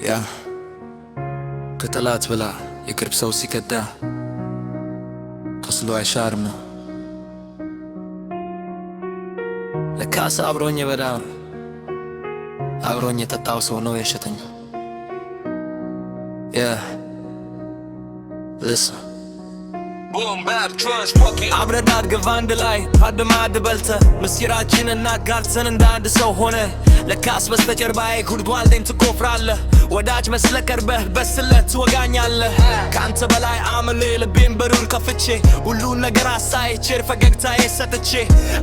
ያ ከጠላት ብላ የቅርብ ሰው ሲከዳ ከስሎ አይሻርም ነው። ለካስ አብሮኝ የበላ አብሮኝ የጠጣው ሰው ነው የሸተኝ። አብረን አድገን አንድ ላይ አድማድ በልተ ምስጢራችን እናጋርተን እንደ አንድ ሰው ሆነ። ለካስ በስተጀርባዬ ጉድጓዴን ትቆፍራለህ። ወዳጅ መስለ ቀርበህ በስለት ትወጋኛለህ። ካንተ በላይ አምሌ ልቤን በሩን ከፍቼ ሁሉን ነገር አሳይቼ ፈገግታዬ ሰጥቼ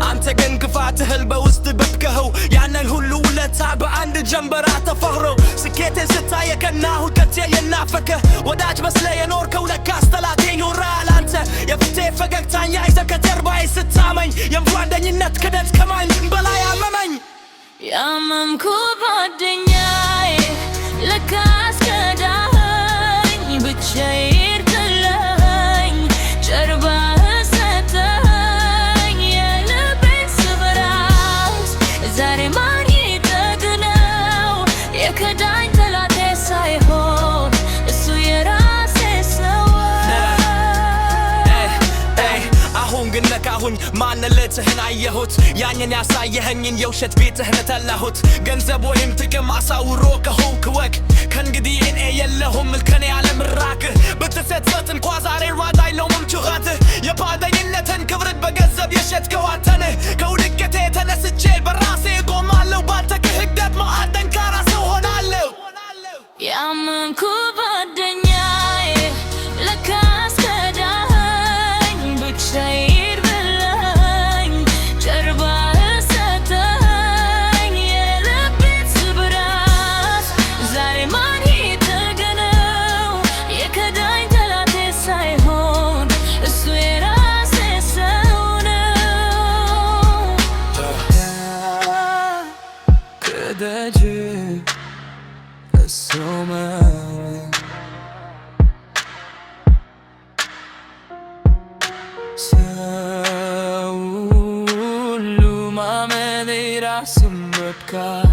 አንተ ግን ክፋትህል በውስጥ በትከኸው ያንን ሁሉ ውለታ በአንድ ጀንበር ተፈኽረው ስኬቴን ስታይ የቀናሁ ቀቴ የናፈከ ወዳጅ መስለ የኖርከው ለካስ ጠላቴ ኖራል። አንተ የፊቴ ፈገግታኛ ይዘህ ከጀርባዬ ስታመኝ የጓደኝነት ክደት ከማንም በላይ አመመኝ። ያመንኩ ጓደኛዬ ለካስ ከዳኸኝ፣ ብቻዬን ጥለኸኝ ጀርባህን ሰጠኸኝ። የልቤን ስብራት ዛሬ ማን ይጠግነው? የከዳኝ ጠላቴ ሳይሆን እሱ የራሴ ሰው። አሁን ግን ነካሁኝ ማንነትህን አየሁት። ያንን ያሳየኸኝን የውሸት ቤትህን ተላሁት። ገንዘብ ወይም ጥቅም አሳውሮ ከሆንክ ወግ ከእንግዲህ እኔ የለሁም ከኔ ያለምራክህ ብትሰጥሰጥ እንኳ ዛሬ ዋጋ የለውም ጩኸትህ። የባደኝነትን ክብርን በገንዘብ የሸጥከው አንተነህ። ከውድቀቴ ተነስቼ በራሴ እቆማለሁ። ባንተ ክህደት መሃል ጠንካራ ሰው ሆናለሁ። ያመንኩ ጓደኛዬ ለካስ ከዳኸኝ፣ ብቻዬን ብለኸኝ ጀርባህን ሰጠኸኝ። የልቤን ስብራት ዛሬ ማን ይጠግነው? የከዳኝ ጠላቴ ሳይሆን እሱ የራሴ ሰው ነው። ከደጅ እሱመኝ ሰው ሁሉ ማመን ራስን መካድ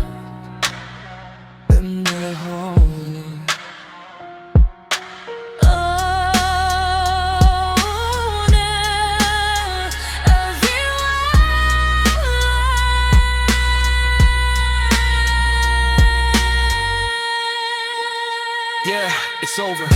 እንደሆነ Yeah, it's over.